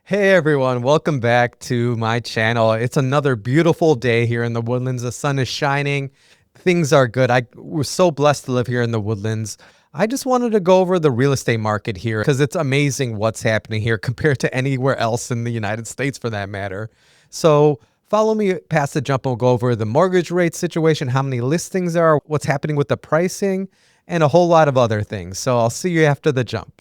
Hey everyone, welcome back to my channel. It's another beautiful day here in the Woodlands. The sun is shining. Things are good. We're so blessed to live here in the Woodlands. I just wanted to go over the real estate market here because it's amazing what's happening here compared to anywhere else in the United States for that matter. So follow me past the jump. We'll go over the mortgage rate situation, how many listings there are, what's happening with the pricing, and a whole lot of other things. So I'll see you after the jump.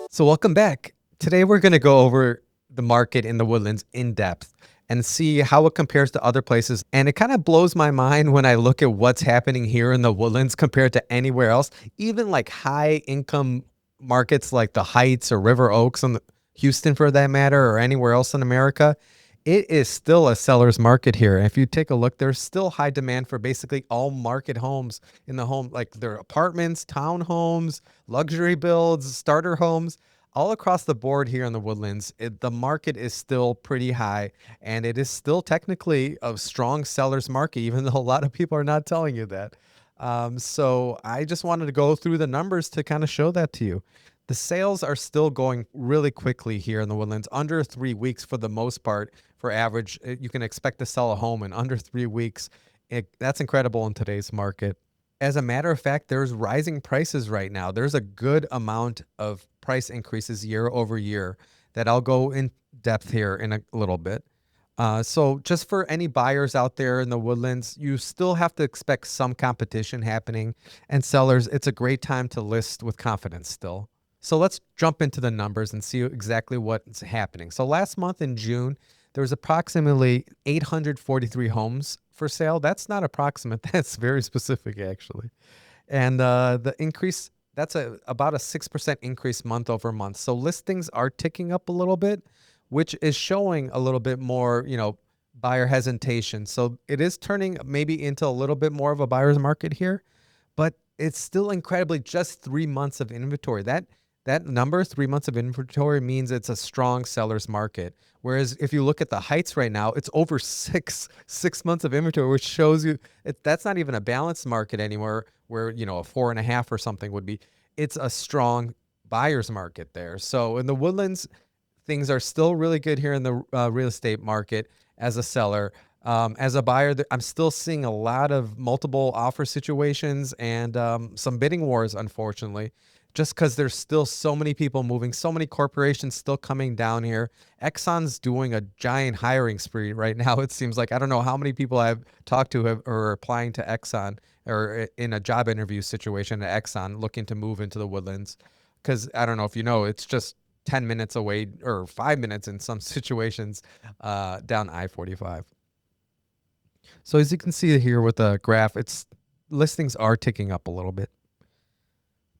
So welcome back. Today we're going to go over the market in the Woodlands in depth and see how it compares to other places. And it kind of blows my mind when I look at what's happening here in the Woodlands compared to anywhere else, even like high income markets like the Heights or River Oaks and Houston for that matter, or anywhere else in America. It is still a seller's market here. If you take a look, there's still high demand for basically all market homes in the home, like their apartments, townhomes, luxury builds, starter homes, all across the board here in the Woodlands. The market is still pretty high, and it is still technically a strong seller's market, even though a lot of people are not telling you that. So I just wanted to go through the numbers to kind of show that to you. The sales are still going really quickly here in the Woodlands, under 3 weeks for the most part. For average, you can expect to sell a home in under 3 weeks. That's incredible in today's market. As a matter of fact, there's rising prices right now. There's a good amount of price increases year over year that I'll go in depth here in a little bit. So just for any buyers out there in the Woodlands, you still have to expect some competition happening. And sellers, it's a great time to list with confidence still. So let's jump into the numbers and see exactly what's happening. So last month in June, there was approximately 843 homes for sale. That's not approximate. That's very specific, actually. And the increase, that's about a 6% increase month over month. So listings are ticking up a little bit, which is showing a little bit more, buyer hesitation. So it is turning maybe into a little bit more of a buyer's market here, but it's still incredibly just 3 months of inventory. That number, 3 months of inventory, means it's a strong seller's market. Whereas if you look at the Heights right now, it's over six months of inventory, which shows you that's not even a balanced market anymore, where a 4.5 or something would be. It's a strong buyer's market there. So in the Woodlands, things are still really good here in the real estate market as a seller. As a buyer, I'm still seeing a lot of multiple offer situations and some bidding wars, unfortunately, just because there's still so many people moving, so many corporations still coming down here. Exxon's doing a giant hiring spree right now. It seems like I don't know how many people I've talked to are applying to Exxon or in a job interview situation at Exxon looking to move into the Woodlands. Because I don't know if you know, it's just 10 minutes away or 5 minutes in some situations down I-45. So as you can see here with the graph, listings are ticking up a little bit.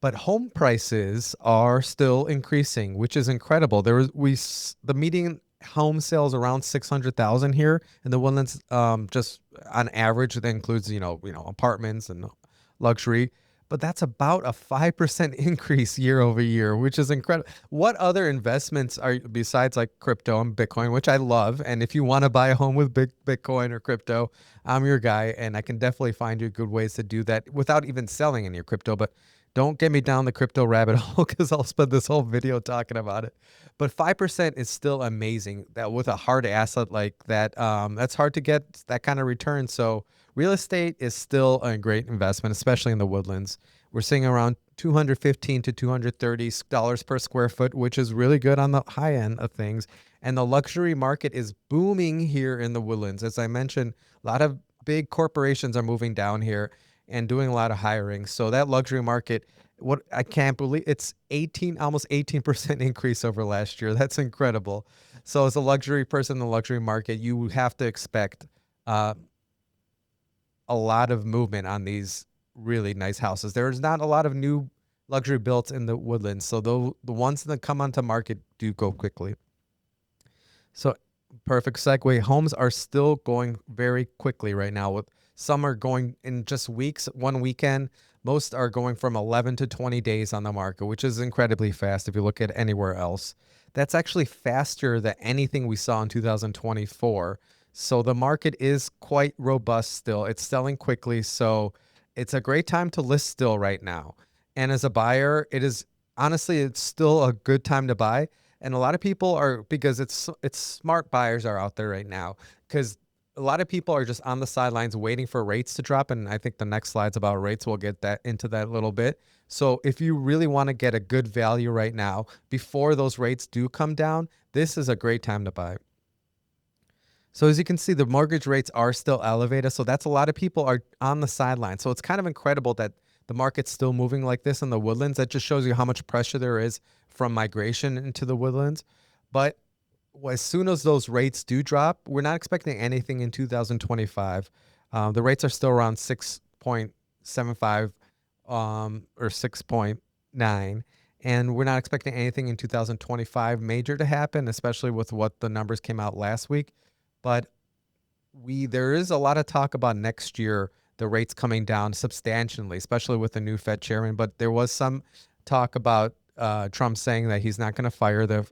But home prices are still increasing, which is incredible. The median home sales around 600,000 here in the Woodlands. Just on average, that includes apartments and luxury. But that's about a 5% increase year over year, which is incredible. What other investments are besides like crypto and Bitcoin, which I love? And if you want to buy a home with Bitcoin or crypto, I'm your guy, and I can definitely find you good ways to do that without even selling any crypto. But don't get me down the crypto rabbit hole because I'll spend this whole video talking about it. But 5% is still amazing. That with a hard asset like that, that's hard to get that kind of return. So real estate is still a great investment, especially in the Woodlands. We're seeing around $215 to $230 per square foot, which is really good on the high end of things. And the luxury market is booming here in the Woodlands. As I mentioned, a lot of big corporations are moving down here and doing a lot of hiring. So that luxury market, what I can't believe, it's almost 18% increase over last year. That's incredible. So as a luxury person in the luxury market, you have to expect a lot of movement on these really nice houses. There's not a lot of new luxury built in the Woodlands. So the ones that come onto market do go quickly. So perfect segue. Homes are still going very quickly right now. With some are going in just weeks, one weekend. Most are going from 11 to 20 days on the market, which is incredibly fast if you look at anywhere else. That's actually faster than anything we saw in 2024. So the market is quite robust still. It's selling quickly. So It's a great time to list still right now. And as a buyer, it is honestly, it's still a good time to buy. And a lot of people are, because it's smart buyers are out there right now, because a lot of people are just on the sidelines waiting for rates to drop. And I think the next slide's about rates. We'll get that into that a little bit. So if you really want to get a good value right now before those rates do come down, this is a great time to buy. So as you can see, the mortgage rates are still elevated. So that's a lot of people are on the sideline. So it's kind of incredible that the market's still moving like this in the Woodlands. That just shows you how much pressure there is from migration into the Woodlands. But as soon as those rates do drop, we're not expecting anything in 2025. The rates are still around 6.75 or 6.9. And we're not expecting anything in 2025 major to happen, especially with what the numbers came out last week. But there is a lot of talk about next year the rates coming down substantially, especially with the new Fed chairman. But there was some talk about Trump saying that he's not going to fire the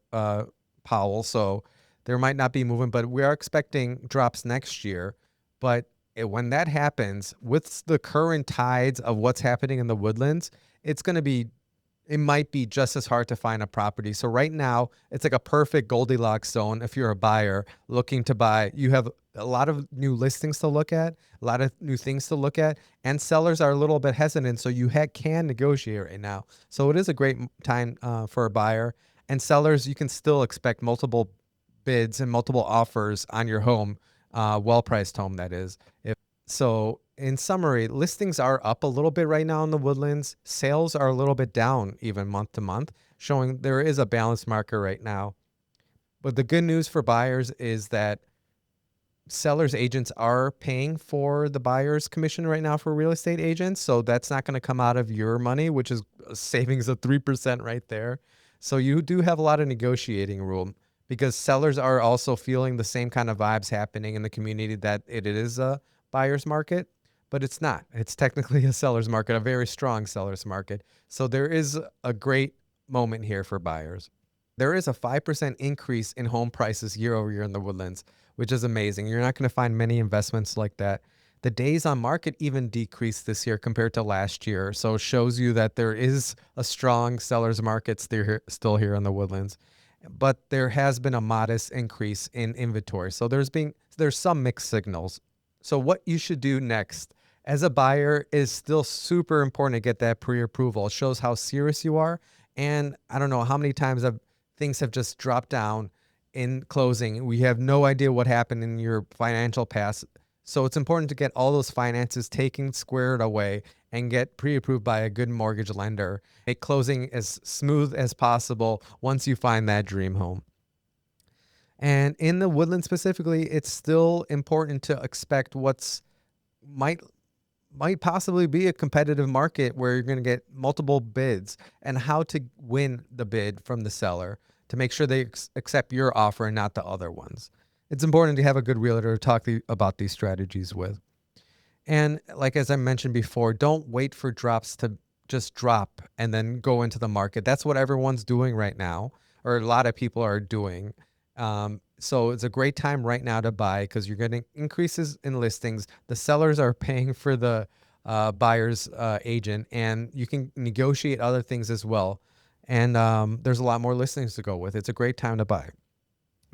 Powell, so there might not be movement. But we are expecting drops next year. But when that happens, with the current tides of what's happening in the Woodlands, it's going to be it might be just as hard to find a property. So right now, it's like a perfect Goldilocks zone if you're a buyer looking to buy. You have a lot of new listings to look at, a lot of new things to look at, and sellers are a little bit hesitant. So you can negotiate right now. So it is a great time for a buyer. And sellers, you can still expect multiple bids and multiple offers on your home, well-priced home, that is. So, in summary, listings are up a little bit right now in the Woodlands. Sales are a little bit down, even month to month, showing there is a balanced market right now. But the good news for buyers is that sellers agents are paying for the buyer's commission right now for real estate agents. So that's not going to come out of your money, which is a savings of 3% right there. So you do have a lot of negotiating room because sellers are also feeling the same kind of vibes happening in the community that it is a buyer's market, but it's not. It's technically a seller's market, a very strong seller's market. So there is a great moment here for buyers. There is a 5% increase in home prices year over year in the Woodlands, which is amazing. You're not going to find many investments like that. The days on market even decreased this year compared to last year. So it shows you that there is a strong seller's market still here in the Woodlands. But there has been a modest increase in inventory. So there's some mixed signals. So what you should do next as a buyer is still super important to get that pre-approval. It shows how serious you are. And I don't know how many times things have just dropped down in closing. We have no idea what happened in your financial past. So it's important to get all those finances taken squared away and get pre-approved by a good mortgage lender. Make closing as smooth as possible once you find that dream home. And in the Woodlands specifically, it's still important to expect might possibly be a competitive market where you're going to get multiple bids and how to win the bid from the seller to make sure they accept your offer and not the other ones. It's important to have a good realtor to talk about these strategies with. And like as I mentioned before, don't wait for drops to just drop and then go into the market. That's what everyone's doing right now, or a lot of people are doing. So it's a great time right now to buy because you're getting increases in listings. The sellers are paying for the buyer's agent, and you can negotiate other things as well. And there's a lot more listings to go with. It's a great time to buy.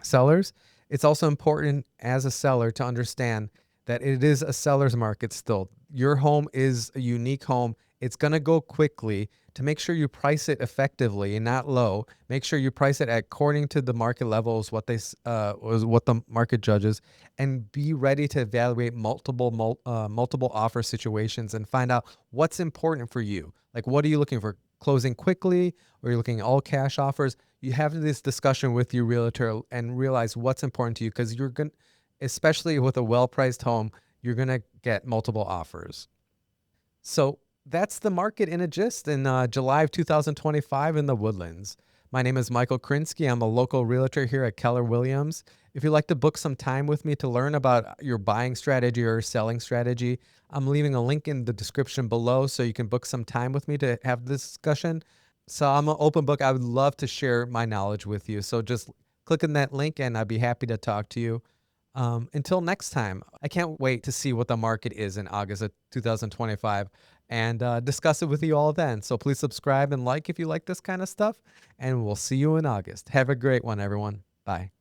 Sellers, it's also important as a seller to understand that it is a seller's market still. Your home is a unique home. It's going to go quickly. To make sure you price it effectively and not low, make sure you price it according to the market levels, what the market judges, and be ready to evaluate multiple offer situations and find out what's important for you. Like, what are you looking for? Closing quickly, or you're looking at all cash offers? You have this discussion with your realtor and realize what's important to you, because you're going, especially with a well-priced home, you're going to get multiple offers. So that's the market in a gist in July of 2025 in the Woodlands. My name is Michael Krinsky. I'm a local realtor here at Keller Williams. If you'd like to book some time with me to learn about your buying strategy or selling strategy, I'm leaving a link in the description below so you can book some time with me to have this discussion. So I'm an open book. I would love to share my knowledge with you. So just click on that link and I'd be happy to talk to you. Until next time, I can't wait to see what the market is in August of 2025 and discuss it with you all then. So please subscribe and like if you like this kind of stuff, and we'll see you in August. Have a great one, everyone. Bye.